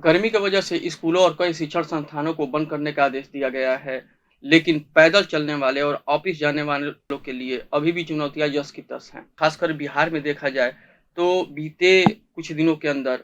गर्मी की वजह से स्कूलों और कई शिक्षण संस्थानों को बंद करने का आदेश दिया गया है, लेकिन पैदल चलने वाले और ऑफिस जाने वाले लोगों के लिए अभी भी चुनौतियां यस की तस हैं। खासकर बिहार में देखा जाए तो बीते कुछ दिनों के अंदर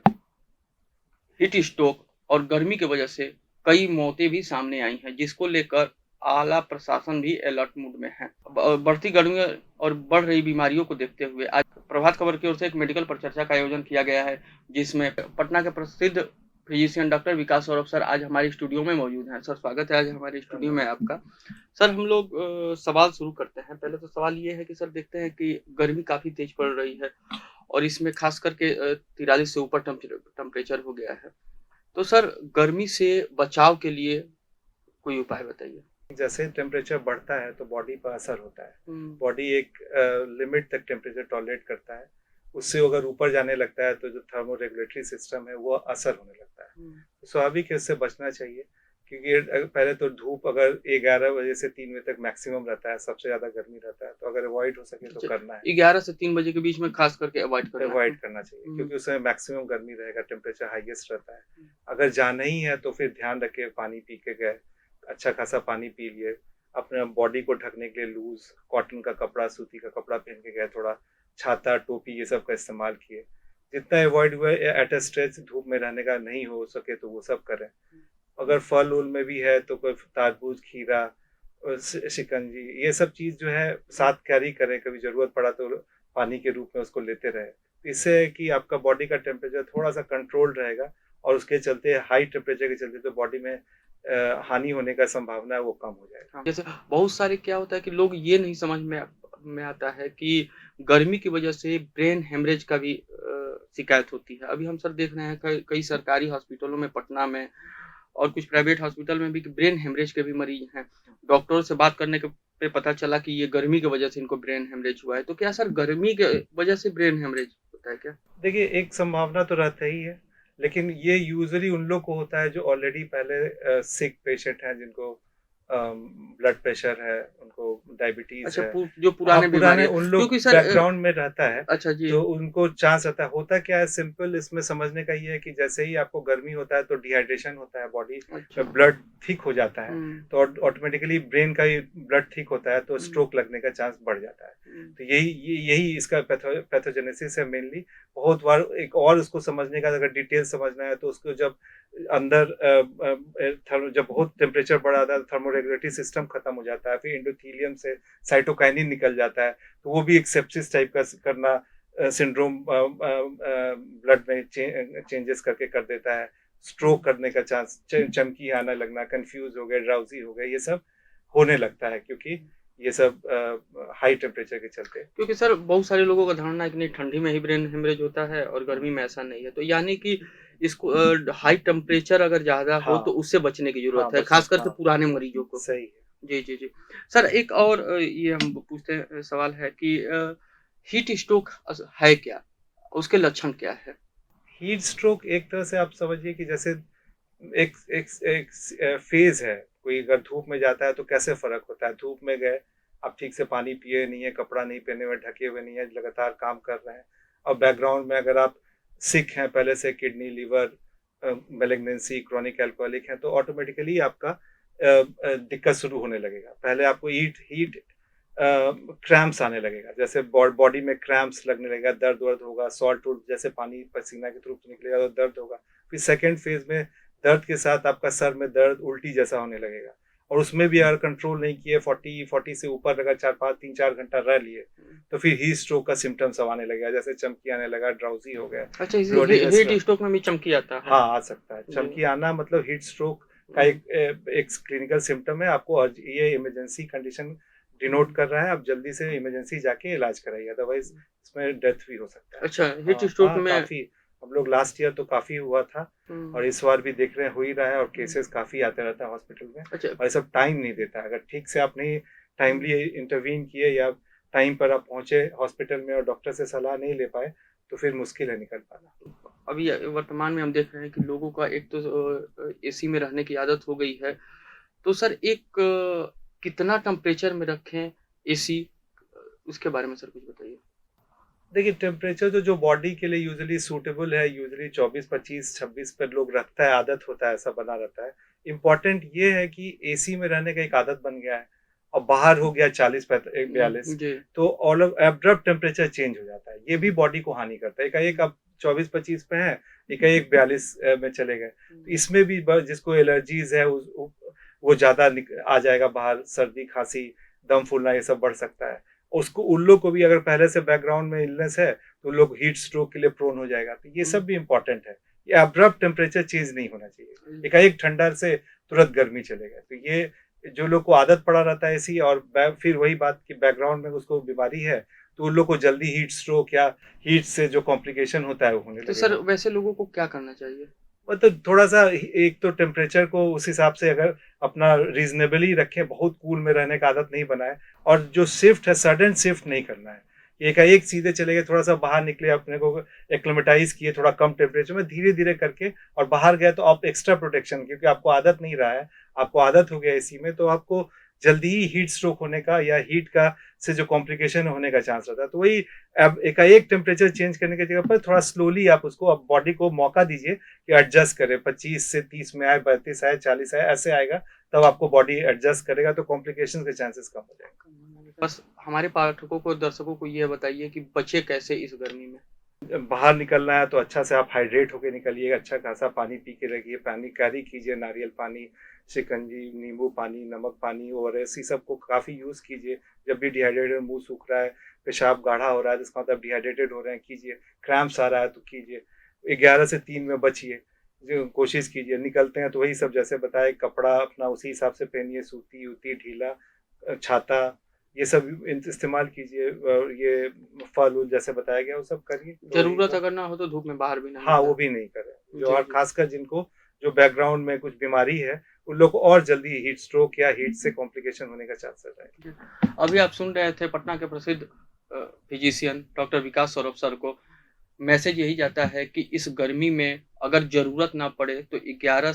हीट स्ट्रोक और गर्मी की वजह से कई मौतें भी सामने आई हैं, जिसको लेकर आला प्रशासन भी अलर्ट मोड में है। बढ़ती गर्मी और बढ़ रही बीमारियों को देखते हुए आज प्रभात खबर की ओर से एक मेडिकल परिचर्चा का आयोजन किया गया है, जिसमें पटना के प्रसिद्ध फिजिशियन डॉक्टर विकास सौरभ सर आज हमारे स्टूडियो में मौजूद हैं। सर, स्वागत है आज हमारे स्टूडियो में आपका। सर, हम लोग सवाल शुरू करते हैं। पहले तो सवाल ये है कि सर, देखते हैं कि गर्मी काफी तेज पड़ रही है और इसमें खास करके 43 से ऊपर टेम्परेचर हो गया है। तो सर, गर्मी से बचाव के लिए कोई उपाय बताइए। जैसे टेम्परेचर बढ़ता है तो बॉडी पर असर होता है। हम्म। बॉडी एक लिमिट तक टेम्परेचर टॉलरेट करता है। उससे अगर ऊपर जाने लगता है तो जो थर्मो रेगुलेटरी सिस्टम है वो असर होने लगता है। हम्म। तो स्वाभाविक है, इससे बचना चाहिए। क्योंकि पहले तो धूप अगर 11 बजे से 3 बजे तक मैक्सिमम रहता है, सबसे ज़्यादा गर्मी रहता है, तो अगर अवॉइड हो सके तो करना है। 11 से 3 बजे के बीच में खास करके अवॉइड करना है। अवॉइड करना चाहिए क्योंकि उस समय मैक्सिमम गर्मी रहेगा, टेम्परेचर हाईएस्ट रहता है। हम्म। अगर जाना ही है तो फिर ध्यान रखे, पानी पी के गए, अच्छा खासा पानी पी लिए। अपने बॉडी को ढकने के लिए लूज कॉटन का कपड़ा, सूती का कपड़ा पहन के गए, थोड़ा छाता, टोपी ये सब का इस्तेमाल किए। जितना अवॉइड हुआ एट अ स्ट्रेच धूप में रहने का नहीं हो सके तो वो सब करें। अगर फल उल में भी है तो कोई तरबूज, खीरा और शिकंजी, ये सब चीज़ जो है साथ कैरी करें, कभी ज़रूरत पड़ा तो पानी के रूप में उसको लेते रहे। इससे है कि आपका बॉडी का टेम्परेचर थोड़ा सा कंट्रोल रहेगा और उसके चलते हाई टेम्परेचर के चलते तो बॉडी में हानि होने का संभावना है वो कम हो जाएगा। हाँ, जैसे बहुत सारे क्या होता है कि लोग ये नहीं समझ में आता है कि गर्मी की वजह से ब्रेन हेमरेज का भी शिकायत होती है। अभी हम सर देख रहे हैं कई सरकारी हॉस्पिटलों में, पटना में और कुछ प्राइवेट हॉस्पिटल में भी ब्रेन हेमरेज के भी मरीज हैं। डॉक्टरों से बात करने के पे पता चला कि ये गर्मी की वजह से इनको ब्रेन हेमरेज हुआ है। तो क्या सर, गर्मी के वजह से ब्रेन हेमरेज होता है क्या? देखिए, एक संभावना तो रहता ही है, लेकिन ये यूजुअली उन लोग को होता है जो ऑलरेडी पहले सिक पेशेंट हैं, जिनको ब्लड प्रेशर है, उनको डायबिटीज़ अच्छा, है। जो हाँ, पुराने पुराने बीमारी है उन लोग क्योंकि सर बैकग्राउंड में रहता है, अच्छा जी। तो उनको चांस रहता है। होता क्या है, सिंपल इसमें समझने का ये है कि जैसे ही आपको गर्मी होता है तो डिहाइड्रेशन होता है, बॉडी अच्छा। में ब्लड थिक हो जाता है, हम्म। तो ऑटोमेटिकली ब्रेन का ही ब्लड थिक होता है तो हम्म। स्ट्रोक लगने का चांस बढ़ जाता है। हम्म। तो यही इसका पैथोजेनेसिस है मेनली। बहुत बार एक और उसको समझने का अगर डिटेल समझना है तो उसको जब अंदर जब बहुत टेम्परेचर बढ़ जाता है तो थर्मोरेगुलेटरी सिस्टम खत्म हो जाता है, फिर एंडोथेलियम से साइटोकाइनिन निकल जाता है, तो वो भी एक सेप्सिस टाइप का करना सिंड्रोम ब्लड में चेंजेस करके कर देता है। स्ट्रोक करने का चांस, चमकी आना लगना, कंफ्यूज हो गए, ड्राउजी हो गए, ये सब होने लगता है क्योंकि ये सब हाई टेम्परेचर के चलते। क्योंकि सर बहुत सारे लोगों का धारणा है कि नहीं, ठंडी में ही ब्रेन हेमरेज होता है और गर्मी में ऐसा नहीं है। तो यानी कि इसको हाई टेम्परेचर अगर ज़्यादा हो हाँ, तो उससे बचने की ज़रूरत हाँ, है, बचने, खास करके हाँ, पुराने मरीजों को। सही है। जी, जी, जी। सर, एक और ये हम पूछते हैं सवाल है कि हीट स्ट्रोक है क्या? उसके लक्षण क्या है? हीट स्ट्रोक एक तरह से आप समझिए कि जैसे एक एक एक फेज है। कोई अगर धूप में जाता है तो कैसे फर्क होता है, धूप में गए, आप ठीक से पानी पिए नहीं है, कपड़ा नहीं पहने हुए, ढके हुए नहीं है, लगातार काम कर रहे हैं, और बैकग्राउंड में अगर आप सिक हैं पहले से, kidney, liver, malignancy, chronic alcoholic हैं, तो ऑटोमेटिकली आपका दिक्कत शुरू होने लगेगा। पहले आपको हीट हीट क्रैम्प्स आने लगेगा, जैसे बॉडी में क्रैम्प्स लगने लगेगा, दर्द वर्द होगा, सॉल्ट वोल्ट जैसे पानी पसीना के थ्रू निकलेगा तो दर्द होगा। फिर सेकेंड फेज में दर्द के साथ आपका सर में दर्द, उल्टी जैसा होने लगेगा, और उसमें भी अगर कंट्रोल नहीं किए, 40 से ऊपर अगर 4-5 3-4 घंटा रह लिए तो फिर हीट स्ट्रोक का सिम्टम्स सब आने लगेगा, जैसे चमकी आने लगा, ड्राउजी हो गया, अच्छा, इसे ब्लोडीनेस। हीट स्ट्रोक में भी चमकी आता है? हाँ, आ सकता है। जी। चमकी आना मतलब हीट स्ट्रोक का हुँ, एक क्लिनिकल सिम्पटम है। आपको ये इमरजेंसी कंडीशन डिनोट हुँ, कर रहा है, आप जल्दी से इमरजेंसी जाके इलाज कराइए, अदरवाइज हुँ। इसमें डेथ भी हो सकता है। अच्छा, हीट हाँ, स्ट्रोक हाँ, में। काफ़ी। हम लोग लास्ट ईयर तो काफ़ी हुआ था, हुँ, और इस बार भी देख रहे हैं हो ही रहा है, और हुँ। केसेस काफ़ी आते रहता है हॉस्पिटल में, अच्छा। और ये सब टाइम नहीं देता है। अगर ठीक से आप नहीं हुँ। टाइमली इंटरवीन किए, या टाइम पर आप पहुँचे हॉस्पिटल में और डॉक्टर से सलाह नहीं ले पाए, तो फिर मुश्किल है निकल पाना। अभी वर्तमान में हम देख रहे हैं कि लोगों का एक तो एसी में रहने की आदत हो गई है। तो सर, एक कितना टेम्परेचर में रखें एसी, उसके बारे में सर कुछ बताइए? देखिए टेम्परेचर तो जो बॉडी के लिए यूजुअली सूटेबल है, यूजुअली 24, 25, 26 पर लोग रखता है, आदत होता है, ऐसा बना रहता है। इम्पोर्टेंट ये है कि एसी में रहने का एक आदत बन गया है और बाहर हो गया 40 42, जी। तो all of abrupt temperature change हो जाता है। ये भी बॉडी को हानि करता है। एकाएक आप 24-25 पे हैं, एकाएक 42 में चले गए। तो इसमें भी जिसको एलर्जीज है वो ज़्यादा आ जाएगा बाहर, सर्दी, खांसी, दम फूलना ये सब बढ़ सकता है। उसको उन लोग को भी अगर पहले से बैकग्राउंड में इलनेस है तो उन लोग हीट स्ट्रोक के लिए प्रोन हो जाएगा। तो ये सब भी इम्पोर्टेंट है। ये अब्रप्ट टेम्परेचर चेंज नहीं होना चाहिए। एकाएक ठंडा से तुरंत गर्मी चले गए। तो ये जो लोग को आदत पड़ा रहता है ऐसी, और फिर वही बात कि बैकग्राउंड में उसको बीमारी है, तो उन लोग को जल्दी हीट स्ट्रोक या हीट से जो कॉम्प्लिकेशन होता है वो होने तो सर लगेगा। वैसे लोगों को क्या करना चाहिए? मतलब थोड़ा-सा एक तो टेम्परेचर को उस हिसाब से अगर अपना रीज़नेबली रखें, बहुत कूल में रहने का आदत नहीं बनाएँ, और जो शिफ्ट है सडन शिफ्ट नहीं करना है। एकाएक सीधे चले गए, थोड़ा-सा बाहर निकले, अपने को एक्लिमेटाइज़ किए थोड़ा कम टेम्परेचर में, धीरे-धीरे करके, और बाहर गए तो आप एक्स्ट्रा प्रोटेक्शन, क्योंकि आपको आदत नहीं रहा है, आपको आदत हो गया एसी में, तो आपको जल्दी ही हीट स्ट्रोक होने का या हीट का से जो कॉम्प्लिकेशन होने का चांस रहता है। तो वही अब एकाएक टेम्परेचर चेंज करने की जगह पर थोड़ा स्लोली आप उसको, आप बॉडी को मौका दीजिए कि एडजस्ट करे। 25 से 30 में आए, 32 आए, 40 आए, ऐसे आएगा, तब आपको बॉडी एडजस्ट करेगा, तो कॉम्प्लिकेशन के चांसेस कम हो जाएंगे। बस हमारे पाठकों को, दर्शकों को ये बताइए कि बचे कैसे इस गर्मी में? बाहर निकलना है तो अच्छा से आप हाइड्रेट होके निकलिए, अच्छा खासा पानी पी के रखिए, पानी कैरी कीजिए, नारियल पानी, शिकंजी, नींबू पानी, नमक पानी, ओआरएस, इसी सबको काफ़ी यूज़ कीजिए। जब भी डिहाइड्रेटेड, मुंह सूख रहा है, पेशाब गाढ़ा हो रहा है, जिसका मतलब डिहाइड्रेटेड हो रहे हैं, कीजिए। क्रैम्प्स आ रहा है तो कीजिए। 11 से 3 में बचिए, जो कोशिश कीजिए। निकलते हैं तो वही सब जैसे बताए, कपड़ा अपना उसी हिसाब से पहनिए, सूती-वूती, ढीला, छाता, ये सब इस्तेमाल कीजिए, और ये फल-वूल जैसे बताया गया वो सब करिए। तो ज़रूरत अगर ना हो तो धूप में बाहर भी ना हाँ, वो निकलें। भी नहीं करें। जो जी, और जी। खासकर जिनको जो बैकग्राउंड में कुछ बीमारी है, उन लोग को और जल्दी हीट स्ट्रोक या हीट से कॉम्प्लिकेशन होने का चांसेस है। अभी आप सुन रहे थे पटना के प्रसिद्ध फिजिशियन डॉक्टर विकास सौरभ सर को। मैसेज यही जाता है कि इस गर्मी में अगर ज़रूरत ना पड़े तो 11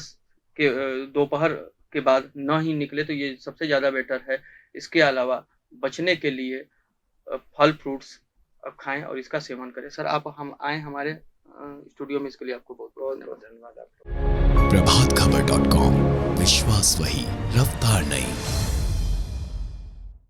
के दोपहर के बाद ना ही निकले तो ये सबसे ज़्यादा बेटर है। इसके अलावा बचने के लिए फल फ्रूट्स खाएँ और इसका सेवन करें। सर आप हम आएँ हमारे स्टूडियो में, इसके लिए आपको बहुत-बहुत बहुत-बहुत धन्यवाद। धन्यवाद आपका। प्रभात खबर .com, विश्वास वही, रफ्तार नहीं।